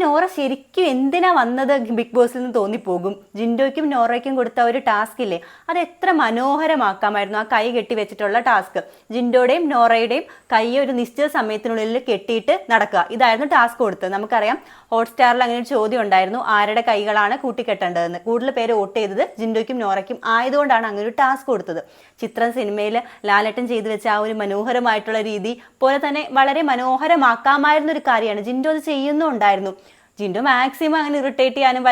നോറ ശരിക്കും എന്തിനാ വന്നത് ബിഗ് ബോസിൽ നിന്ന് തോന്നിപ്പോകും. ജിൻഡോയ്ക്കും നോറയ്ക്കും കൊടുത്ത ഒരു ടാസ്ക് ഇല്ലേ, അത് എത്ര മനോഹരമാക്കാമായിരുന്നു. ആ കൈ കെട്ടി വെച്ചിട്ടുള്ള ടാസ്ക്, ജിൻഡോയുടെയും നോറയുടെയും കൈ ഒരു നിശ്ചിത സമയത്തിനുള്ളിൽ കെട്ടിയിട്ട് നടക്കുക, ഇതായിരുന്നു ടാസ്ക് കൊടുത്തത്. നമുക്കറിയാം ഹോട്ട്സ്റ്റാറിൽ അങ്ങനെ ഒരു ചോദ്യം ഉണ്ടായിരുന്നു, ആരുടെ കൈകളാണ് കൂട്ടിക്കെട്ടേണ്ടതെന്ന്. കൂടുതൽ പേര് വോട്ട് ചെയ്തത് ജിൻഡോയ്ക്കും നോറയ്ക്കും ആയതുകൊണ്ടാണ് അങ്ങനെ ഒരു ടാസ്ക് കൊടുത്തത്. ചിത്രം സിനിമയിൽ ലാലേട്ടൻ ചെയ്തു വെച്ച ആ ഒരു മനോഹരമായിട്ടുള്ള രീതി പോലെ തന്നെ വളരെ മനോഹരമാക്കാമായിരുന്ന ഒരു കാര്യമാണ്. ജിൻഡോ അത് ചെയ്യുന്നുണ്ടായിരുന്നു. ജിൻഡോ മാക്സിമം അങ്ങനെ ഇറിറ്റേറ്റ് ചെയ്യാനും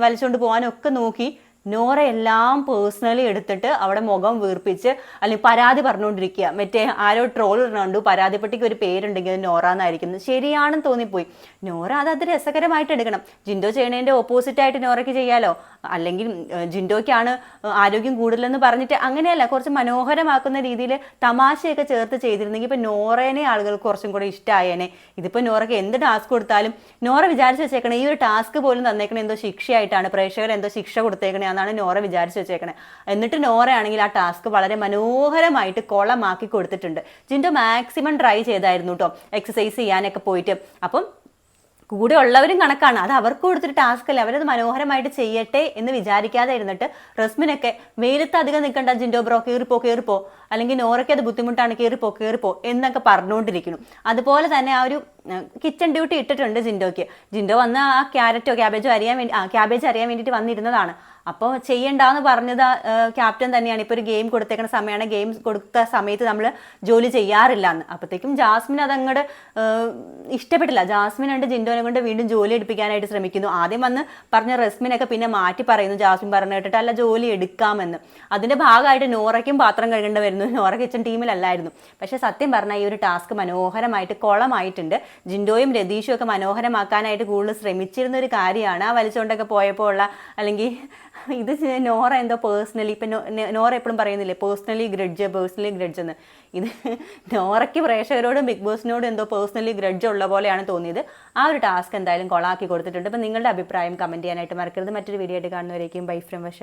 വലിച്ചുകൊണ്ട് പോകാനും ഒക്കെ നോക്കി. നോറ എല്ലാം പേഴ്സണലി എടുത്തിട്ട് അവിടെ മുഖം വീർപ്പിച്ച് അല്ലെങ്കിൽ പരാതി പറഞ്ഞുകൊണ്ടിരിക്കുക. മറ്റേ ആരോ ട്രോൾ കണ്ടു, പരാതിപ്പെട്ടിക്ക് ഒരു പേരുണ്ടെങ്കിൽ അത് നോറ എന്നായിരിക്കും. ശരിയാണെന്ന് തോന്നിപ്പോയി. നോറ അത് രസകരമായിട്ട് എടുക്കണം. ജിൻഡോ ചെയ്യണതിൻ്റെ ഓപ്പോസിറ്റ് ആയിട്ട് നോറയ്ക്ക് ചെയ്യാലോ. അല്ലെങ്കിൽ ജിൻഡോയ്ക്കാണ് ആരോഗ്യം കൂടുതലെന്ന് പറഞ്ഞിട്ട് അങ്ങനെയല്ല, കുറച്ച് മനോഹരമാക്കുന്ന രീതിയിൽ തമാശയൊക്കെ ചേർത്ത് ചെയ്തിരുന്നെങ്കിൽ ഇപ്പം നോറേനെ ആളുകൾക്ക് കുറച്ചും കൂടെ ഇഷ്ടമായേനെ. ഇതിപ്പോൾ നോറയ്ക്ക് എന്ത് ടാസ്ക് കൊടുത്താലും നോറ വിചാരിച്ച് വെച്ചേക്കണേ ഈ ഒരു ടാസ്ക് പോലും തന്നേക്കണേ എന്തോ ശിക്ഷയായിട്ടാണ്, പ്രേക്ഷകർ എന്തോ ശിക്ഷ കൊടുത്തേക്കണേ എന്നാണ് നോറ വിചാരിച്ച് വെച്ചേക്കണേ. എന്നിട്ട് നോറയാണെങ്കിൽ ആ ടാസ്ക് വളരെ മനോഹരമായിട്ട് കൊളമാക്കി കൊടുത്തിട്ടുണ്ട്. ജിൻഡോ മാക്സിമം ട്രൈ ചെയ്തായിരുന്നു കേട്ടോ, എക്സസൈസ് ചെയ്യാനൊക്കെ പോയിട്ട്. അപ്പം കൂടെ ഉള്ളവരും കണക്കാണ്, അത് അവർക്ക് കൊടുത്തിട്ട് ടാസ്ക് അല്ലേ, അവരത് മനോഹരമായിട്ട് ചെയ്യട്ടെ എന്ന് വിചാരിക്കാതെ ഇരുന്നിട്ട് റസ്മിനൊക്കെ വെയിലത്ത് അധികം നിൽക്കണ്ട ജിൻഡോ ബ്രോ, കയറിപ്പോ, അല്ലെങ്കിൽ നോറയ്ക്ക് അത് ബുദ്ധിമുട്ടാണ്, കയറിപ്പോ എന്നൊക്കെ പറഞ്ഞുകൊണ്ടിരിക്കുന്നു. അതുപോലെ തന്നെ ആ ഒരു കിച്ചൺ ഡ്യൂട്ടി ഇട്ടിട്ടുണ്ട് ജിൻഡോയ്ക്ക്. ജിൻഡോ വന്ന് ആ ക്യാബേജ് അറിയാൻ വേണ്ടിയിട്ട് വന്നിരുന്നതാണ്. അപ്പോൾ ചെയ്യണ്ടെന്ന് പറഞ്ഞത് ക്യാപ്റ്റൻ തന്നെയാണ്. ഇപ്പോൾ ഒരു ഗെയിം കൊടുത്തേക്കുന്ന സമയമാണ്, ഗെയിം കൊടുത്ത സമയത്ത് നമ്മൾ ജോലി ചെയ്യാറില്ല എന്ന്. അപ്പോഴത്തേക്കും ജാസ്മിൻ അതങ്ങോട്ട് ഇഷ്ടപ്പെട്ടില്ല. ജാസ്മിൻ ഉണ്ട് ജിൻഡോനെ കൊണ്ട് വീണ്ടും ജോലി എടുപ്പിക്കാനായിട്ട് ശ്രമിക്കുന്നു. ആദ്യം വന്ന് പറഞ്ഞ റസ്മിനൊക്കെ പിന്നെ മാറ്റി പറയുന്നു, ജാസ്മിൻ പറഞ്ഞു കേട്ടിട്ട് അല്ല ജോലി എടുക്കാമെന്ന്. അതിൻ്റെ ഭാഗമായിട്ട് നോറയ്ക്കും പാത്രം കഴുകേണ്ടി വരുന്നു. നോറ കിച്ചൺ ടീമിലല്ലായിരുന്നു. പക്ഷേ സത്യം പറഞ്ഞാൽ ഈ ഒരു ടാസ്ക് മനോഹരമായിട്ട് കൊളമായിട്ടുണ്ട്. ജിൻഡോയും രതീഷും ഒക്കെ മനോഹരമാക്കാനായിട്ട് കൂടുതൽ ശ്രമിച്ചിരുന്ന ഒരു കാര്യമാണ്. ആ വലിച്ചുകൊണ്ടൊക്കെ പോയപ്പോൾ ഉള്ള, അല്ലെങ്കിൽ ഇത് നോറ എന്തോ പേഴ്സണലി, ഇപ്പം നോറ എപ്പോഴും പറയുന്നില്ലേ പേഴ്സണലി ഗ്രഡ്ജ് എന്ന്. ഇത് നോറയ്ക്ക് പ്രേക്ഷകരോടും ബിഗ് ബോസിനോടും എന്തോ പേഴ്സണലി ഗ്രഡ്ജ് ഉള്ള പോലെയാണ് തോന്നിയത്. ആ ഒരു ടാസ്ക് എന്തായാലും കൊളാക്കി കൊടുത്തിട്ടുണ്ട്. അപ്പം നിങ്ങളുടെ അഭിപ്രായം കമൻറ്റ് ചെയ്യാനായിട്ട് മറക്കരുത്. മറ്റൊരു വീഡിയോ ആയിട്ട് കാണുന്നവരേക്കും ബൈ ഫ്രം വർഷ.